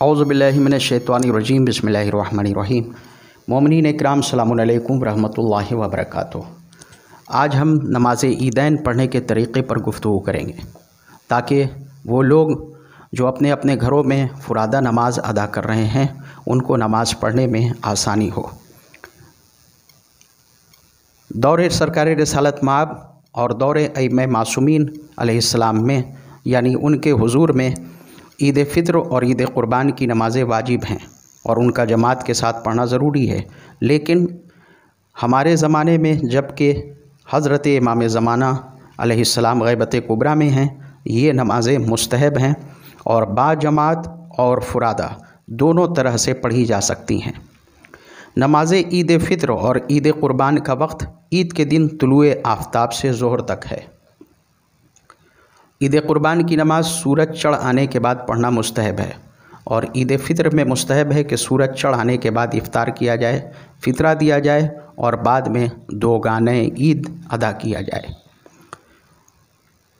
औज़ुबिल्लाहि मिनश्शैतानिर्रजीम बिस्मिल्लाहिर्रहमानिर्रहीम। मोमिनीन इकराम सलामुन अलैकुम रहमतुल्लाहि व बरकातुहू। आज हम नमाज़ ईदैन पढ़ने के तरीक़े पर गुफ्तगू करेंगे ताकि वो लोग जो अपने अपने घरों में फुरादा नमाज अदा कर रहे हैं उनको नमाज़ पढ़ने में आसानी हो। दौरे सरकार रिसालत माब और दौरे अइम्मा मासूमीन अलैहिस्सलाम में यानी उनके हुजूर में ईद फ़ित्र और ईद क़ुरबान की नमाज़ें वाजिब हैं और उनका जमात के साथ पढ़ना ज़रूरी है। लेकिन हमारे ज़माने में जबकि हज़रत इमाम ज़माना अलैहिस्सलाम ग़ैबत कुबरा में हैं, ये नमाज़ें मुस्तहब हैं और बाजमात और फुरादा दोनों तरह से पढ़ी जा सकती हैं। नमाज़ ईद फ़ित्र और ईद क़ुरबान का वक्त ईद के दिन तुलुए आफ्ताब से ज़ोहर तक है। ईद क़ुरबान की नमाज़ सूरज चढ़ आने के बाद पढ़ना मुस्तहब है और ईद फ़ित्र में मुस्तहब है कि सूरज चढ़ आने के बाद इफ़्तार किया जाए, फ़ितरा दिया जाए और बाद में दो गाने ईद अदा किया जाए।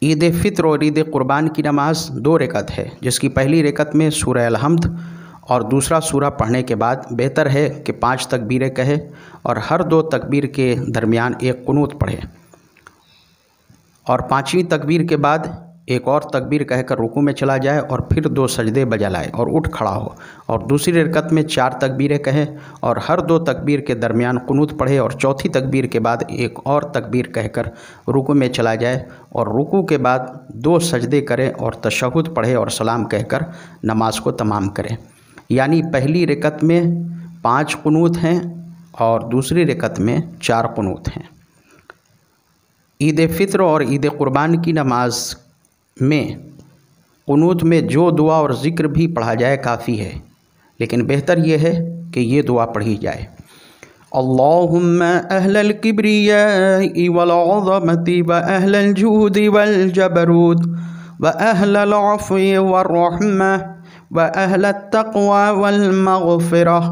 ईद फ़ित्र और ईद क़ुरबान की नमाज़ 2 रकअत है, जिसकी पहली रकअत में सूरह अल-हम्द और दूसरा सूरा पढ़ने के बाद बेहतर है कि 5 तकबीरें कहे और हर 2 तकबीर के दरमियान एक कुनूत पढ़े और 5वीं तकबीर के बाद एक और तकबीर कहकर रुकू में चला जाए और फिर 2 सजदे बजा लाए और उठ खड़ा हो और दूसरी रकअत में 4 तकबीरें कहे और हर 2 तकबीर के दरमियान कुनूत पढ़े और चौथी तकबीर के बाद एक और तकबीर कहकर रुकू में चला जाए और रुकू के बाद 2 सजदे करे और तशहुद पढ़े और सलाम कहकर नमाज को तमाम करे। यानी पहली रकअत में 5 कुनूत हैं और दूसरी रकअत में 4 कुनूत हैं। ईद फ़ित्र और ईद क़ुरबान की नमाज में कुनूत में जो दुआ और ज़िक्र भी पढ़ा जाए काफ़ी है, लेकिन बेहतर यह है कि ये दुआ पढ़ी जाए। अल्लाहुम्मा अहलल किब्रियाइ वल अज़मति व अहलल जूदि वल जबरूत व अहलल अफ़्वी वर रहमा व अहलत तक़वा वल मग़फ़िरह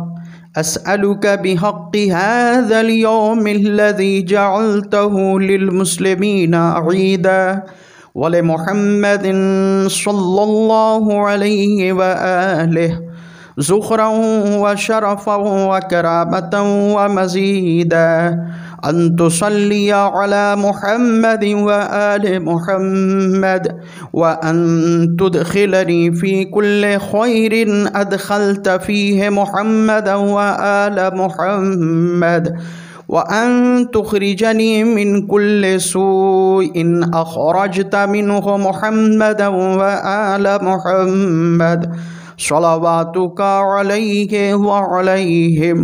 अस्अलुका बिहक़्क़ि हाज़ल यौमिल्लज़ी जअलतहु लिल मुस्लिमीना ईदा वले मुहम्मदिन सल्लल्लाहु अलैहि व आलिहि ज़ुख़रन व शरफ़न व करामतन व मज़ीदा अन तुसल्लिया अला मुहम्मदिन व आलि मुहम्मद व अन तुदखिलनी फ़ी कुल्लि ख़ैरिन अदखलत फ़ीहि मुहम्मदन व आल मुहम्मद व अन तुख़रिजनी मिन कुल्लि सूइन अख़रजत मिन्हु मुहम्मदन व आल मुहम्मद सलवातुका अलैहि व अलैहिम।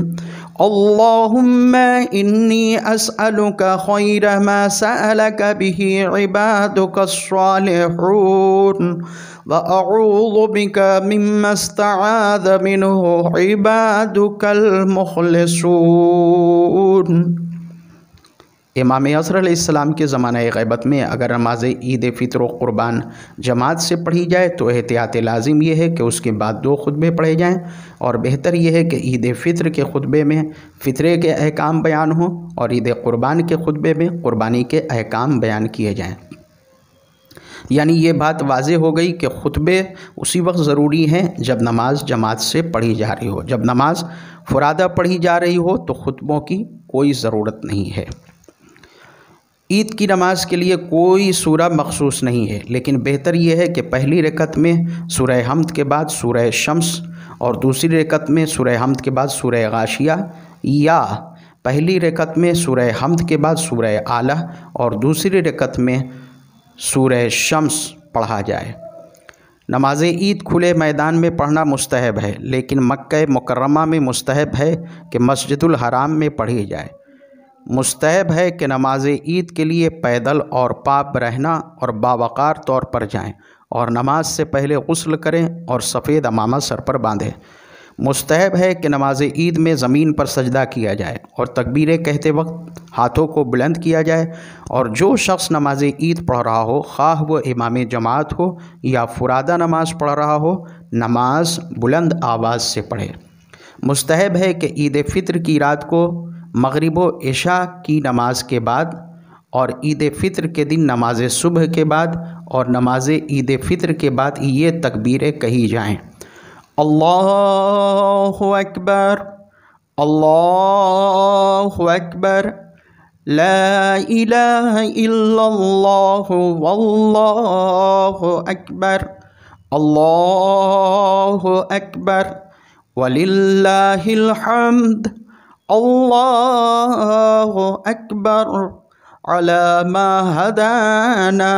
अल्लाहुम्मा इन्नी अस्अलुका खैर मा सअलका बिही इबादुका स्सालिहून व अऊज़ु बिका मिम्मा इस्तआज़ मिन्हु इबादुकल मुख़लिसून। इमाम असर अलैहिस्सलाम के ज़माने ग़ैबत में अगर नमाज ईद फ़ित्र व क़ुरबान जमात से पढ़ी जाए तो एहतियात लाजिम यह है कि उसके बाद 2 खुतबे पढ़े जाएँ और बेहतर यह है कि ईद फ़ित्र के खुतबे में फ़ितरे के अहकाम बयान हों और ईद क़ुरबान के खुतबे में क़ुरबानी के अहकाम बयान किए जाएँ। यानी ये बात वाज़ेह हो गई कि खुतबे उसी वक्त ज़रूरी हैं जब नमाज जमात से पढ़ी जा रही हो। जब नमाज फुरादा पढ़ी जा रही हो तो खुतबों की कोई ज़रूरत नहीं है। ईद की नमाज के लिए कोई सूरा मखसूस नहीं है, लेकिन बेहतर यह है कि पहली रकअत में सूरह हम्द के बाद सूरह शम्स और दूसरी रकअत में सूरह हम्द के बाद सूरह गाशिया या पहली रकअत में सूरह हम्द के बाद सूरह आला और दूसरी रकअत में सूरह शम्स पढ़ा जाए। नमाज ईद खुले मैदान में पढ़ना मुस्तहब है, लेकिन मक्का मुकर्रमा में मुस्तहब है कि मस्जिदुल हराम में पढ़ी जाए। मुस्तहब है कि नमाज ईद के लिए पैदल और पाक रहना और बावक़ार तौर पर जाएं और नमाज से पहले गुस्ल करें और सफ़ेद अमामा सर पर बांधें। मुस्तहब है कि नमाज ईद में ज़मीन पर सजदा किया जाए और तकबीरें कहते वक्त हाथों को बुलंद किया जाए और जो शख्स नमाज ईद पढ़ रहा हो, ख़्वाह वो इमाम जमात हो या फुरादा नमाज पढ़ रहा हो, नमाज बुलंद आवाज़ से पढ़े। मुस्तहब है कि ईद फ़ित्र की रात को मग़रिब व इशा की नमाज के बाद और ईद फ़ित्र के दिन नमाज सुबह के बाद और नमाज ईद फ़ित्र के बाद ये तकबीरें कही जाएँ। अल्लाहु अकबर, अल्लाहु अकबर, ला इलाहा इल्लल्लाह वल्लाहु अकबर, अल्लाहु अकबर, वलिल्लाहिल हम्द, अल्लाहु अकबर अला मा हदाना।